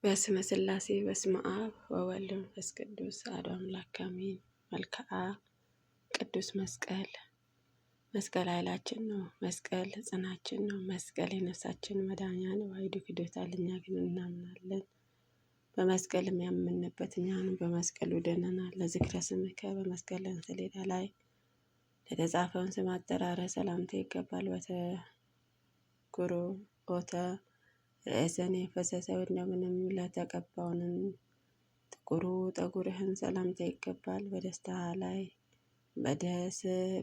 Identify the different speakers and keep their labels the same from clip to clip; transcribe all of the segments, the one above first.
Speaker 1: በስመ ሥላሴ በስመ አብ ወወልድ ወመንፈስ ቅዱስ አሐዱ አምላክ አሜን። መልክዓ ቅዱስ መስቀል። መስቀል ኃይላችን ነው። መስቀል ጽናችን ነው። መስቀል የነፍሳችን መዳኛ ነው። አይሁድ ክደውታል፣ እኛ ግን እናምናለን። በመስቀል የሚያምንበት እኛን በመስቀሉ ድነናል። ለዝክረ ስምከ በመስቀል ሰሌዳ ላይ ለተጻፈውን ስም አጠራረ ሰላምታ ይገባል። በተኩሮ ኦተ ርዕሰን የፈሰሰው እንደምንም ለተቀባውንን ጥቁሩ ጠጉርህን ሰላምታ ይገባል። በደስታ ላይ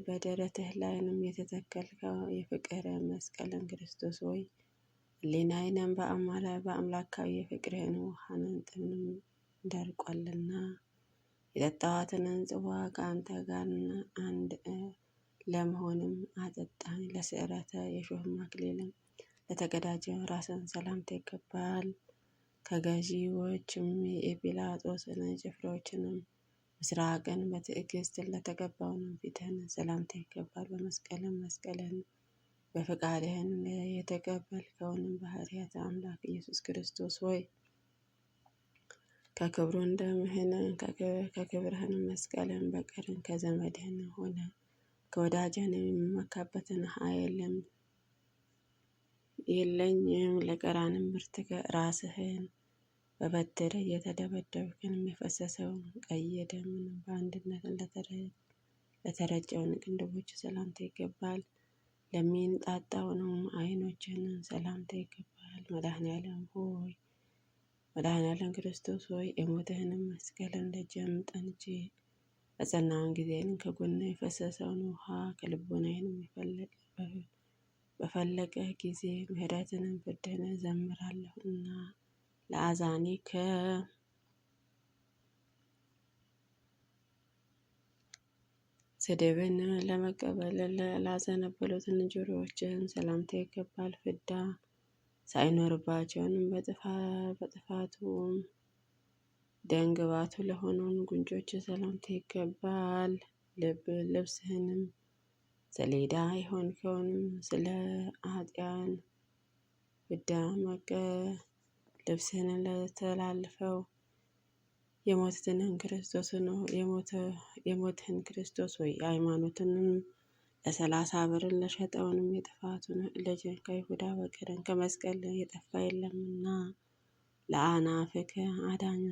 Speaker 1: በደረትህ ላይንም የተተከልከው የፍቅር መስቀልን ክርስቶስ ሆይ ሕሊናዬንም በአምላካዊ የፍቅርህን ውሃንን ጥምንም ደርቋልና የጠጣኋትንን ጽዋ ከአንተ ጋር አንድ ለመሆንም አጠጣኝ። ለስዕረተ የሾህ አክሊልም ለተቀዳጀው ራስን ሰላምታ ይገባል። ከገዢዎችም የጲላጦስን ጭፍሮችንም ምስራቅን በትዕግስት ለተቀባውንም ፊትህን ሰላምታ ይገባል። መስቀልን በፈቃድህን የተቀበልከውንም ባህርያተ አምላክ ኢየሱስ ክርስቶስ ሆይ ከክብሩ እንደምህን ከክብርህን መስቀልን በቀርን ከዘመድህን ሆነ ከወዳጅህን የሚመካበትን ኃይልም የለኝም። ለቀራንም ምርት ራስህን በበትር እየተደበደብክን የፈሰሰውን ቀይ ደምን በአንድነትን ለተረጨውን ቅንድቦች ሰላምታ ይገባል። ለሚንጣጣውንም ዓይኖችን ሰላምታ ይገባል። መድኃኔዓለም ሆይ መድኃኔዓለም ክርስቶስ ሆይ የሞትህንም መስቀልን ደጀም ጠንቼ በጸናውን ጊዜን ከጎነ የፈሰሰውን ውሃ ከልቦናዬንም በፈለቀ ጊዜ ምሕረትንም ፍርድህን ዘምራለሁና ለአዛኒከ ስድብን ለመቀበል ላዘነበሉትን ጆሮዎችህን ሰላምታ ይገባል። ፍዳ ሳይኖርባቸውንም በጥፋቱ ደንግባቱ ለሆነውን ጉንጮች ሰላምታ ይገባል። ልብስህንም ሰሌዳ የሆንከውንም ስለ ኃጢያን ፍዳ ልብስህን ለተላልፈው የሞትህን ክርስቶስ ወይ ሃይማኖትንም ለ30 ብር ለሸጠውንም የጥፋቱን ልጅ ከይሁዳ በቀርን ከመስቀል የጠፋ የለምና ለአናፍከ አዳኝ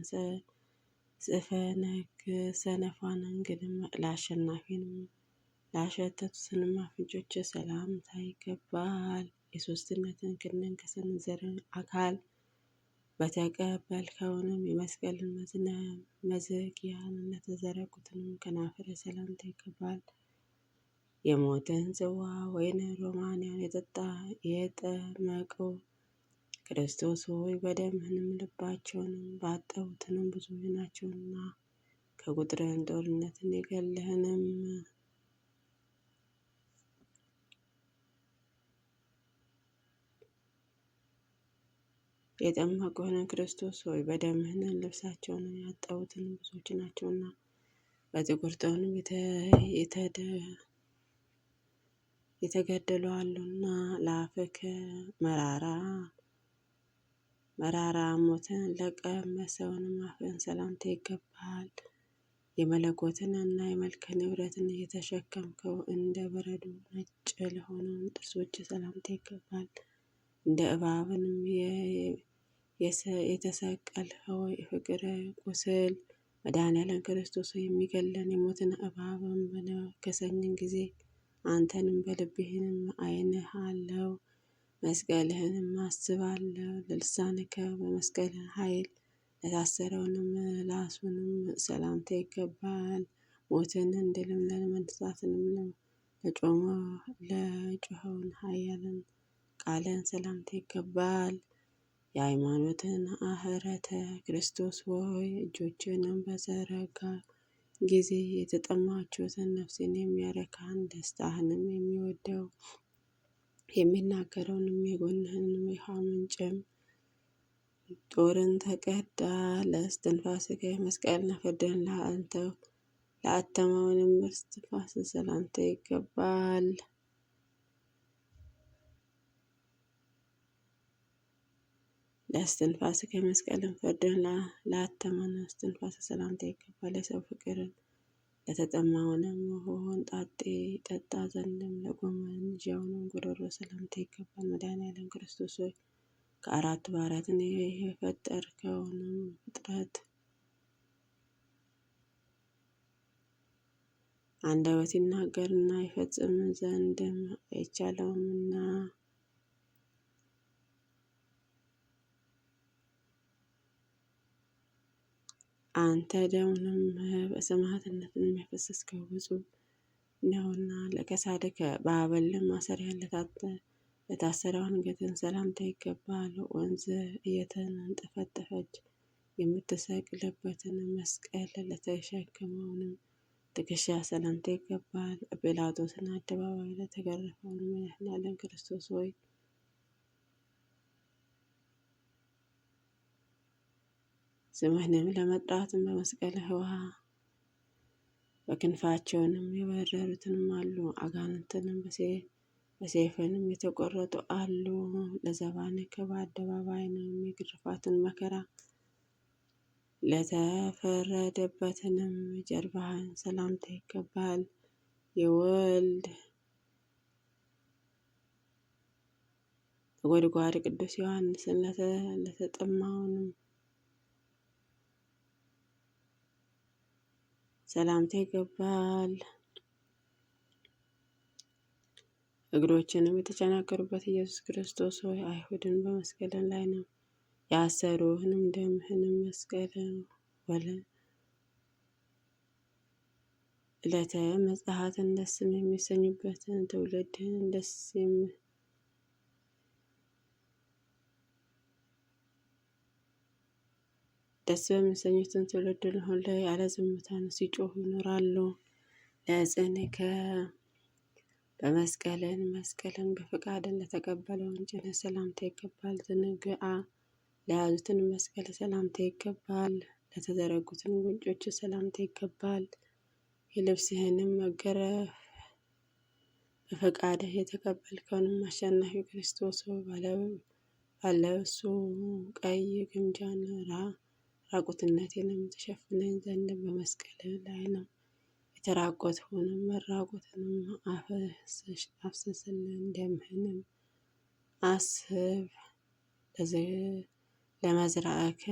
Speaker 1: ጽፈነክ ሰነፏን እንግድም ለአሸናፊንም ላሸተቱትንም አፍንጮች ሰላምታ ይገባል። የሶስትነትን ክንድን ከሰንዘርን አካል በተቀበልከውንም የመስቀልን መዝጊያን ለተዘረጉትንም ከናፍር ሰላምታ ይገባል። የሞትን ጽዋ ወይን ሮማንያን የጠመቀው ክርስቶስ ሆይ በደምህንም ልባቸውንም ባጠቡትንም ብዙ ናቸውና ከቁጥርህን ጦርነትን የገለህንም የጠመቁህን ክርስቶስ ሆይ በደምህን ልብሳቸውን ያጠቡትን ብዙዎች ናቸውና በጥቁር ጦርም የተገደሉ አሉና ለአፍከ መራራ ሞትን ለቀመሰውንም አፍህን ሰላምታ ይገባል። የመለኮትን እና የመልከ ንብረትን እየተሸከምከው እንደ በረዶ ነጭ ለሆነውን ጥርሶች ሰላምታ ይገባል። እንደ እባብንም የተሰቀልኸው የፍቅር ቁስል መድኃኔዓለም ክርስቶስ የሚገለን የሞትን እባብን በነከሰኝን ጊዜ አንተንም በልብህንም ዓይንህ አለው መስቀልህንም አስባለሁ። ለልሳንከ በመስቀል ኃይል ለታሰረውንም ምላሱንም ሰላምታ ይገባል። ሞትን እንድልም ለመንሳትንም ለጮኸውን ኃያልን ቃልን ሰላምታ ይገባል። የሃይማኖትን አህረተ ክርስቶስ ሆይ እጆችንም በዘረጋ ጊዜ የተጠማችሁትን ነፍሴን የሚያረካን ደስታህንም የሚወደው የሚናገረውንም የጎንህንም የውሃ ምንጭም ጦርን ተቀዳ ለእስትንፋስከ መስቀልና ፍርድን ለአተመውንም እስትንፋስ ሰላምታ ይገባል። ለእስትንፋስ ከመስቀልን ፍርድን ላተመነ እስትንፋስ ሰላምታ ይገባል። የሰው ፍቅርን ለተጠማውንም ሆምጣጤ ጠጣ ዘንድም ለጎመዣውንም ጉሮሮ ሰላምታ ይገባል። መድኃኔዓለም ክርስቶስ ሆይ ከአራቱ ባህርያትን የፈጠርከውንም ፍጥረት አንደበት ይናገርና ይፈጽም ዘንድም አይቻለውምና አንተ ደሙንም በሰማዕትነትን የሚያፈሰስከው ብፁዕ ነውና ለከሳድከ በአበልም ማሰሪያ ለታሰረው አንገትን ሰላምታ ይገባል። ወንዝ እየተንጠፈጠፈች የምትሰቅልበትን መስቀል ለተሸከመውንም ትከሻ ሰላምታ ይገባል። ጲላጦስን አደባባይ ለተገረፈውን መድኃኔዓለም ክርስቶስ ሆይ ስምህንም ለመጥራትም በመስቀል ህዋ በክንፋቸውንም የበረሩትንም አሉ። አጋንንትንም በሰይፍንም የተቆረጡ አሉ። ለዘባንከ በአደባባይንም የግርፋትን መከራ ለተፈረደበትንም ጀርባህን ሰላምታ ይገባል። የወልድ ጎድጓድ ቅዱስ ዮሐንስን ለተጠማውንም ሰላምታ ይገባል። እግሮችንም የተቸናከሩበት ኢየሱስ ክርስቶስ ሆይ አይሁድን በመስቀል ላይ ነው ያሰሩህንም ደምህንም መስቀል ዕለተ ምጽአትን ደስም የሚሰኙበትን ትውልድን ደስ በሚሰኙትን ትውልድን ሁሉ ያለ ዝምታን ሲጮሁ ይኖራሉ። ለጽንከ መስቀልን በፈቃድን ለተቀበለውን ጭነት ሰላምታ ይገባል። ዝንግዓ ለያዙትን መስቀል ሰላምታ ይገባል። ለተዘረጉትን ጉንጮች ሰላምታ ይገባል። የልብስህንም መገረፍ በፈቃድህ የተቀበልከውንም አሸናፊ ክርስቶስ ባለብሱ ቀይ ግምጃን ራቁትነቴንም ተሸፍነኝ ዘንድ በመስቀል ላይ ነው የተራቆትሁንም መራቆትንም አፍስስልን። ደምህንም አስብ ለመዝራዕከ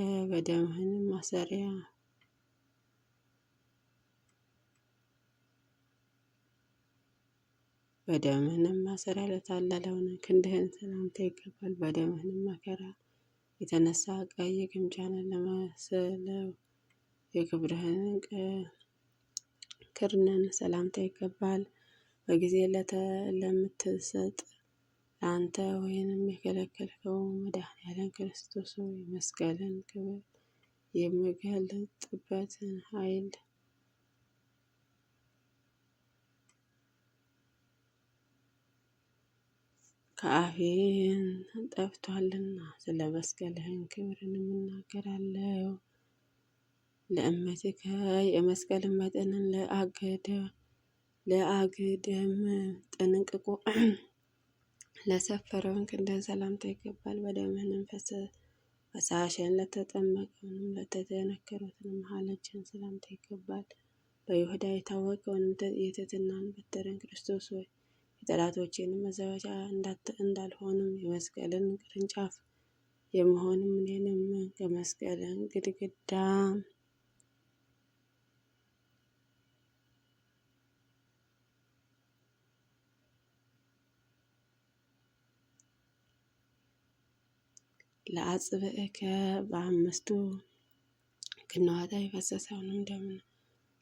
Speaker 1: በደምህንም ማሰሪያ ለታለለውን ክንድህን ሰላምታ ይገባል። በደምህንም መከራ የተነሳ ቀይ ግምጃን ለመሰለው የክብርህን ክርነን ሰላምታ ይገባል። በጊዜ ለምትሰጥ ለአንተ ወይንም የከለከልከው መድኃኔዓለም ክርስቶስ መስቀልን ክብር የሚገልጥበትን ኃይል ከአፌን ጠፍቷልና ስለ መስቀልህን ክብርን እናገራለሁ። ለእመትከ የመስቀልን መጠንን ለአግድም ጠንቅቆ ለሰፈረውን ክንድህን ሰላምታ ይገባል። በደምህንም ፈሳሽን ለተጠመቀውንም ለተነከሩትንም ሀለችን ሰላምታ ይገባል። በይሁዳ የታወቀውንም የትሕትናን በትርን ክርስቶስ ሆይ የጠላቶቼንም መዘባቻ እንዳልሆንም የመስቀልን ቅርንጫፍ የመሆንም እኔንም ከመስቀልን ግድግዳ ለአጽብዕከ በአምስቱ ቅንዋተ የፈሰሰውንም ደም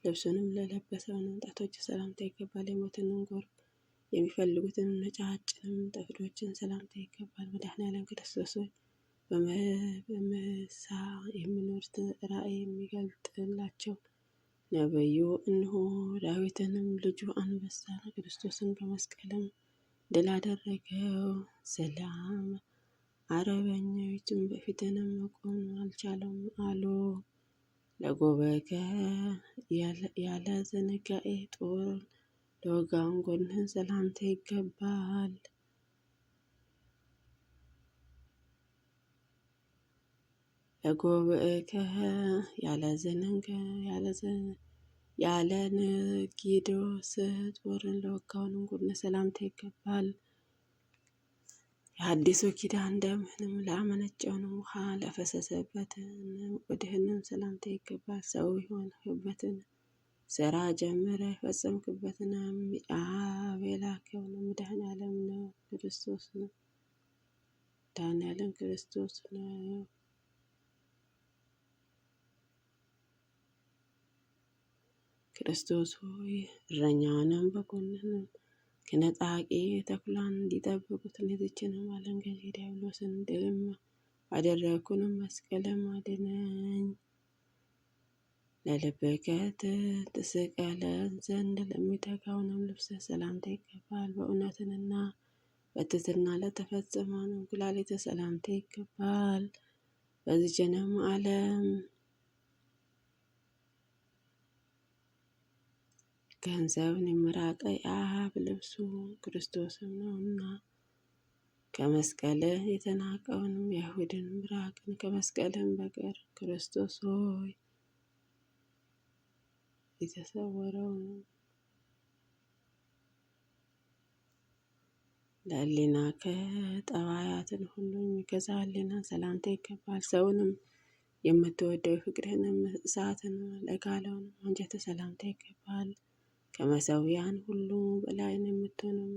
Speaker 1: ልብሱንም ለለበሰውንም ጣቶች ሰላምታ ይገባል። የሞትንም ጎርፍ የሚፈልጉትንም ነጫጭንም ጠፍሮችን ሰላምታ ይገባል። መድኃኔዓለም ክርስቶስ በመሳ የሚኖሩት ራእይ የሚገልጥላቸው ነብዩ እነሆ ዳዊትንም ልጁ አንበሳ ክርስቶስን በመስቀልም ድል አደረገው። ሰላም አረበኞችም በፊትንም መቆም አልቻለም አሉ። ለጎበከ ያለ ዝንጋኤ ጦር ለወጋውን ጎንህን ሰላምታ ይገባል። ለጉባኤከ ያለ ንጊዶ ጦርን ለወጋውንም ጎድን ሰላምታ ይገባል። የአዲሱ ኪዳን ደምህንም ላመነጨውንም ውሃ ለፈሰሰበትን ወድህንም ሰላምታ ይገባል። ሰው የሆንህበትን ስራ ጀምረ የፈጸምክበትንም አብ የላከውንም መድኃኔዓለም ነው ክርስቶስ ነው። መድኃኔዓለም ክርስቶስ ነው። ክርስቶስ ሆይ እረኛውንም በጎንህንም ከነጣቂ ተኩላን እንዲጠብቁትን የዝችንም ዓለም ገዢ ዲያብሎስን ድልም አደረግኩንም መስቀልም አድነኝ። ለልብከ ትስቀለን ዘንድ ለሚተጋውንም ልብስ ሰላምታ ይገባል። በእውነትንና በትሕትና ለተፈጸመውንም ኩላሊተ ሰላምታ ይገባል። በዚችንም ዓለም ገንዘብን የምራቀ የአብ ልብሱ ክርስቶስም ነውና ከመስቀልህ የተናቀውንም የአይሁድን ምራቅን ከመስቀልህም በቀር ክርስቶስ ሆይ የተሰወረውን ለሕሊናከ ጠባያትን ሁሉ የሚገዛ ሕሊናን ሰላምታ ይገባል። ሰውንም የምትወደው ፍቅርህንም እሳትን ለጋለውንም አንጀተ ሰላምታ ይገባል። ከመሰዊያን ሁሉ በላይን የምትሆነው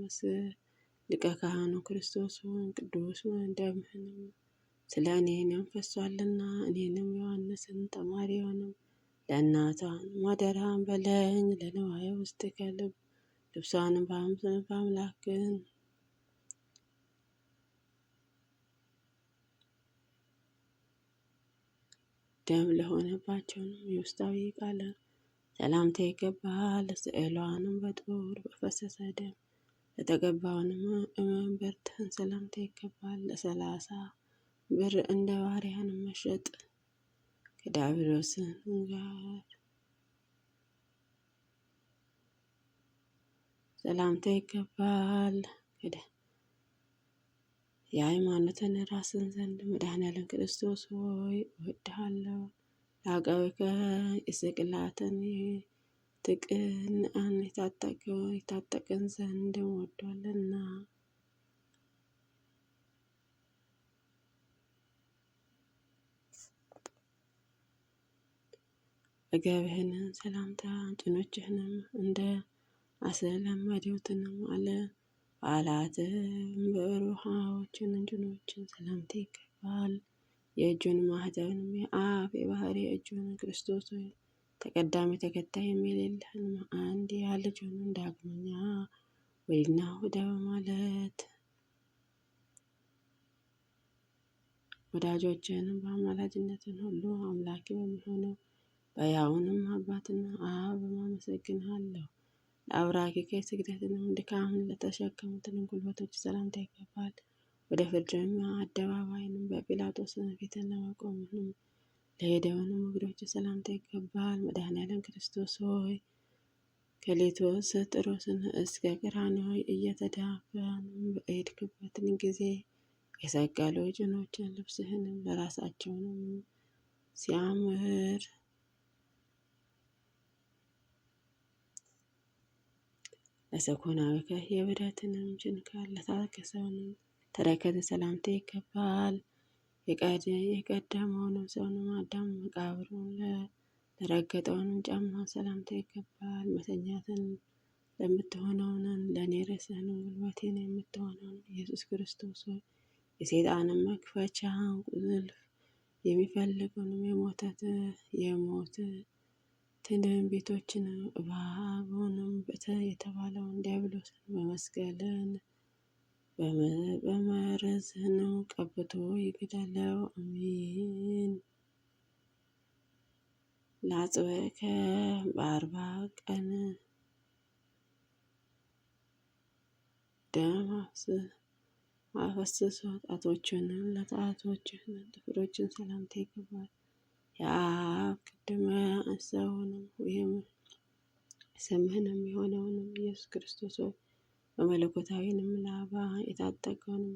Speaker 1: ሊቀ ካህኑ ክርስቶስ ሆይ ቅዱስ ደምህንም ስለ እኔንም ፈሷልና እኔንም ዮሐንስን ተማሪውንም ለእናቷን ማደራን በለኝ ለንዋየ ውስጥ ከልብ ልብሷንም በአምላክን ደም ለሆነባቸውንም የውስጣዊ ቃለ ሰላምታ ይገባል። ስዕሏንም በጦር በፈሰሰ ደም ለተገባውንም እመንበርተን ሰላምታ ይገባል። ለ30 ብር እንደ ባሪያን መሸጥ ከዲያብሎስን ጋር ሰላምታ ይገባል። የሃይማኖትን ራስን ዘንድ መድኃኔዓለም ክርስቶስ ሆይ እወድሃለሁ። ለአቃዊከ የስቅላትን ትቅንአን የታጠቅን ዘንድ ወዷልና ወገብህንን ሰላምታ ጭኖችህንም እንደ አስለመዱትንም አለ በዓላትም በሩሃዎችን እንጭኖችን ሰላምታ ይገባል። የእጁን ማህተብንም የአብ የባህሪ እጁን ክርስቶስ ሆይ ተቀዳሚ ተከታይ የሌለህን አንድ ያ ልጁን ዳግመኛ ወዲና ወዲያ በማለት ወዳጆችንም በአማላጅነትን ሁሉ አምላኪ በሚሆነው በያውንም አባትና አብ በማመሰግንሃለሁ። ለአብራኪከ ስግደትንም ድካምን ለተሸከሙትን ጉልበቶች ሰላምታ ይገባል። ወደ ፍርድም አደባባይንም በጲላጦስ ፊት ለመቆምንም ለሄደውንም እግሮች ሰላምታ ይገባል። መድኃኔዓለም ክርስቶስ ሆይ ከሊቶስ ጥሮስን እስከ ቀራንዮ እየተዳፈንም በሄድክበትን ጊዜ የሰቀሉ ጭኖችን ልብስህንም ለራሳቸውንም ሲያምር ለሰኮናዊከ የብረትንም ችንካር ለታገሰውንም ተረከዝ ሰላምታ ይገባል። የቀደመውንም ሰውንም አዳም መቃብሩን ለረገጠውንም ጫማ ሰላምታ ይገባል። መተኛትን ለምትሆነውን ለእኔ ርዕስህንም ጉልበቴን የምትሆነውን ኢየሱስ ክርስቶስ ሆይ የሰይጣንን መክፈቻ ቁልፍ የሚፈልገውንም የሞት ትንቢቶችን እባቡንም የተባለውን ዲያብሎስን በመስቀልን በመርዝህንም ቀብቶ ይግደለው። አሜን። ለአጽብዕከ በ40 ቀን ደም አፈስሶ ጣቶችንም ለጣቶችህን ጥፍሮችን ሰላምታ ይገባል። የአብ ቅድመ ሰውንም ወይም ስምህንም የሆነውንም ኢየሱስ ክርስቶስ ሆይ በመለኮታዊንም ላባ የታጠቀውንም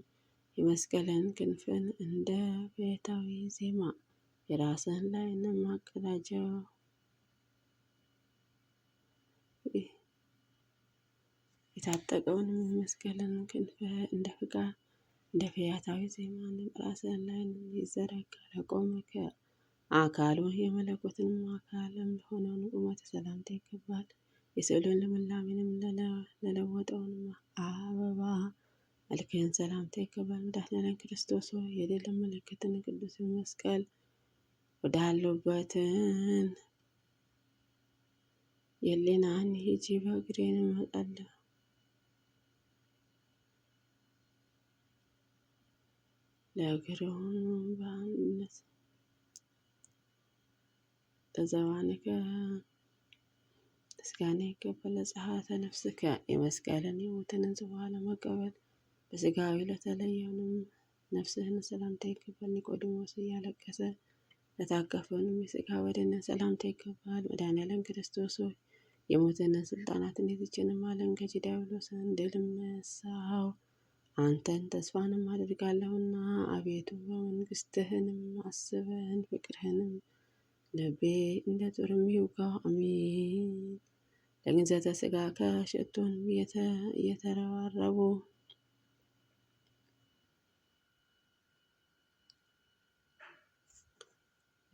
Speaker 1: የመስቀልን ክንፍን እንደ ቤታዊ ዜማ የራስህን ላይንም ማቀዳጃው የታጠቀውንም መስቀልን ክንፍ እንደ ፍቃድ እንደ ፈያታዊ ዜማን ራስህን ላይ ይዘረጋል። ቆመከ አካሉ የመለኮትንም አካልም ለሆነውን ቁመተ ሰላምታ ይገባል። የስዕሉን ልምላሜንም ለለወጠውንም አበባ መልክህን ሰላምታ ይገባል። መድኃኔዓለም ክርስቶስ ሆይ የድል ምልክትን ቅዱስ መስቀል ወዳሉበትን የሌናን ሂጂ በእግሬን እመጣለሁ። ለእግርህን በአንድነት ለዘባንከ ምስጋና ይገባል። ለጸሐተ ነፍስከ የመስቀልን የሞትን ጽዋ ለመቀበል በስጋዊ ለተለየውንም ነፍስህን ሰላምታ ይገባል። ኒቆዲሞስ እያለቀሰ ለታቀፈውንም የስጋ በደልን ሰላምታ ይገባል። መድኃኔዓለም ክርስቶስ ሆይ የሞትን ስልጣናትን የዚችንም ዓለም ገዥ ዲያብሎስን ድል ነሳኸው። አንተን ተስፋንም አድርጋለሁና አቤቱ በመንግስትህንም አስበን ፍቅርህንም ልቤ እንደ ጦርም ይውጋው። አሜን። ለግንዘተ ስጋ ከሽቱን እየተረባረቡ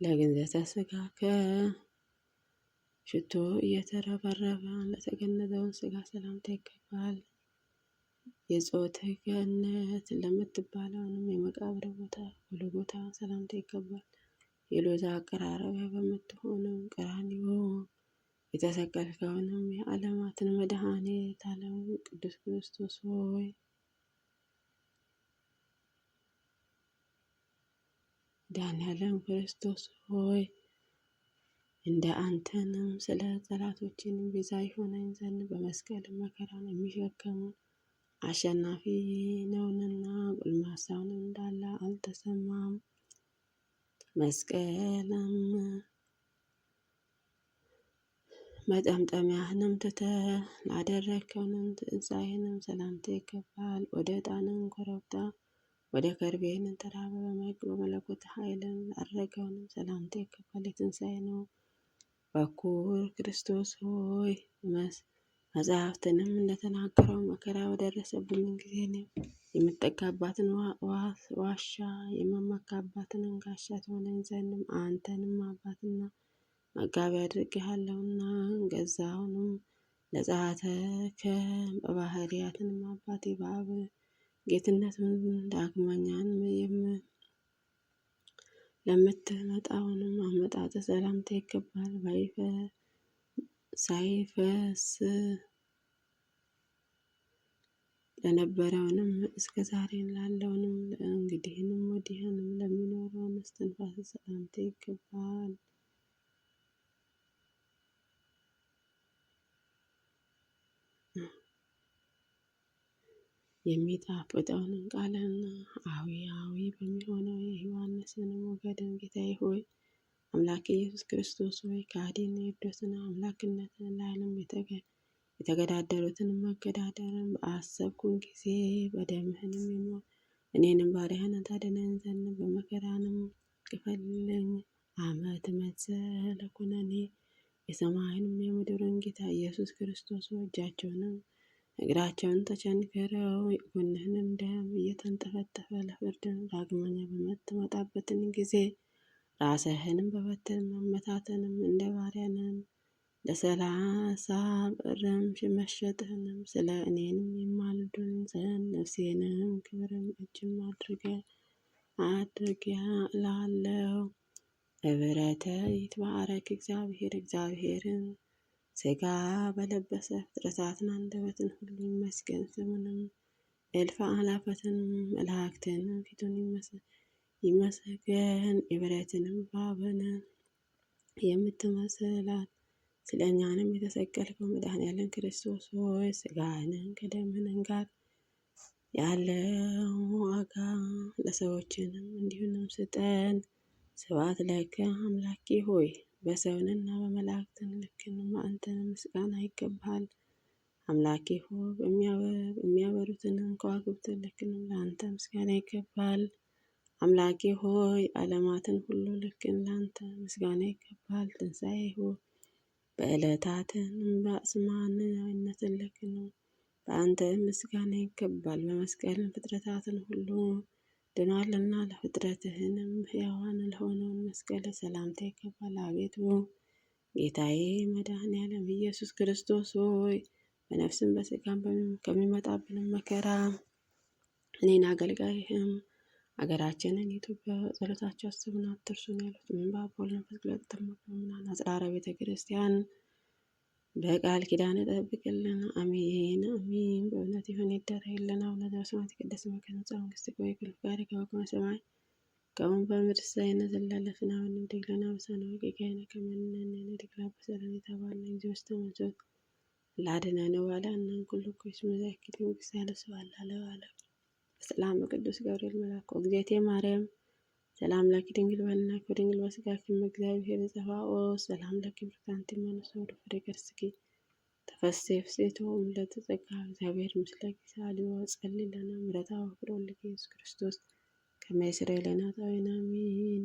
Speaker 1: ለግንዘተ ስጋ ከሽቶ እየተረበረበ ለተገነዘውን ስጋ ሰላምታ ይገባል። የጾተ ገነት ለምትባለውንም የመቃብር ቦታ ጎልጎታ ሰላምታ ይገባል። የሎዛ አቀራረቢያ በምትሆነው ቀራንዮ የተሰቀልከውንም የዓለማትን መድኃኒት ዓለም ቅዱስ ክርስቶስ ሆይ መድኃኔዓለም ክርስቶስ ሆይ እንደ አንተንም ስለ ጠላቶችን ቤዛ ይሆነኝ ዘንድ በመስቀል መከራን የሚሸከሙ አሸናፊ ነውንና ጎልማሳውንም እንዳለ አልተሰማም። መስቀልም መጠምጠሚያህንም ትተህ ላደረግከውንም ትንሣኤንም ሰላምታ ይገባል። ወደ ዕጣንም ኮረብታ ወደ ከርቤን ተራበ በመለኮት ኃይልን ላደረገውንም ሰላምታ ይገባል። የትንሣኤ ነው በኩር ክርስቶስ ሆይ መጽሐፍትንም እንደተናገረው መከራ በደረሰብኝ ጊዜ ነው የምጠጋባትን ዋሻ የመመካባትን ጋሻ ትሆነኝ ዘንድም አንተንም አባትና መጋቢ አድርጌሃለሁና ገዛውንም ለጸአተ በባህርያትንም አባቴ በአብ ጌትነትን ዳግመኛንም ለምትመጣውንም አመጣጥ ሰላምታ ይገባል። ሳይፈስ ለነበረውንም እስከ ዛሬ ላለውንም እንግዲህንም ወዲህንም ለሚኖረውን እስትንፋስ ሰላምታ ይገባል። የሚጣፍጠውንም ቃልና አዊ በሚሆነው የዮሐንስንም ወገድን ጌታዬ ሆይ አምላክ ኢየሱስ ክርስቶስ ሆይ ከሃዲን የቅዱስን አምላክነትን ለዓለም የተገዳደሩትን መገዳደርን በአሰብኩን ጊዜ በደምህንም እኔንም ታድነን ዘንድ በመከራንም ክፈልልኝ። ዓመት መሰለ ኩነኔ የሰማይንም የምድርን ጌታ ኢየሱስ ክርስቶስ እጃቸውንም እግራቸውን ተቸንክረው የጎንህንም ደም እየተንጠፈጠፈ ለፍርድን ዳግመኛ በምትመጣበትን ጊዜ ራስህንም በበትር መመታተንም እንደ ባሪያንም ለ30 ብርም መሸጥህንም ስለ እኔንም የማልዱን ዘንድ ነፍሴንም ክብርም እጅም አድርጊያ ላለው እብረተ ይትባረክ እግዚአብሔርን ስጋ በለበሰ ፍጥረታትን አንደበትን ሁሉ ይመስገን። ስሙንም እልፍ አእላፋትን መላእክትን ፊቱን ይመሰገን። የበረትንም ባበነ የምትመስላት ስለ እኛንም የተሰቀልከው መድኃኔዓለም ክርስቶስ ሆይ ስጋህንን ከደምህን ጋር ያለው ዋጋ ለሰዎችንም እንዲሁንም ስጠን። ስብሐት ለከ አምላኬ ሆይ በሰውንና በመላእክትን ልክንም አንተን ምስጋና ይገባል። አምላኬ ሆይ በሚያበሩትን ከዋክብትን ልክንም ለአንተ ምስጋና ይገባል። አምላኬ ሆይ ዓለማትን ሁሉ ልክን ላንተ ምስጋና ይገባል። ትንሣኤ ሆይ በዕለታትን በአጽማንነትን ልክ ነው። በአንተ ምስጋና ይገባል። በመስቀልን ፍጥረታትን ሁሉ ድኗልና ለፍጥረትህንም ሕያዋን ለሆነውን መስቀል ሰላምታ ይገባል። አቤቱ ጌታዬ መድኃኔዓለም ኢየሱስ ክርስቶስ ሆይ በነፍስም በሥጋም ከሚመጣብንም መከራ እኔን አገልጋይህም አገራችንን ኢትዮጵያ ጸሎታቸው አስቡን አትርሱን ያሉት በአብ ወወልድ ወመንፈስ ቅዱስ ተጠመቁና አጽራረ ቤተ ክርስቲያን በቃል ኪዳን ጠብቅልን። አሜን አሜን። በእውነት ይሁን ይደረግልን። አቡነ ዘበሰማያት ይትቀደስ ስምከ ትምጻእ መንግሥትከ ወይኩን ፈቃድከ በከመ በሰማይ ከመ በምድር ሲሳየነ ዘለለዕለትነ ሀበነ ወኅድግ ለነ አበሳነ ወጌጋየነ ከመ ንሕነኒ ንኅድግ ለአበሳነ የተባልነ እግዚኦ ውስተ መንሱት ላድነነ ወባልሐነ ኩሉ እስመ ዘያክል መንግሥተ ኃይለ ስብሐት ለዓለመ ዓለም። በሰላም ቅዱስ ገብርኤል መልአክ እግዝእቴ ማርያም ሰላም ለኪ ድንግል በሕሊናኪ ወድንግል በሥጋኪ እም እግዚአብሔር ጸባኦት ሰላም ለኪ ብርክት አንቲ እምአንስቶ ወፍሬ ከርሥኪ ተፈሥሒ ፍሥሕት ወምልዕተ ጸጋ እግዚአብሔር ምስለኪ ሰአሊ ወጸልዪ ለነ ምሕረተ ወፍቅር ወልድኪ ኢየሱስ ክርስቶስ ከመ ይስረይ ለነ ኃጣውኢነ አሜን።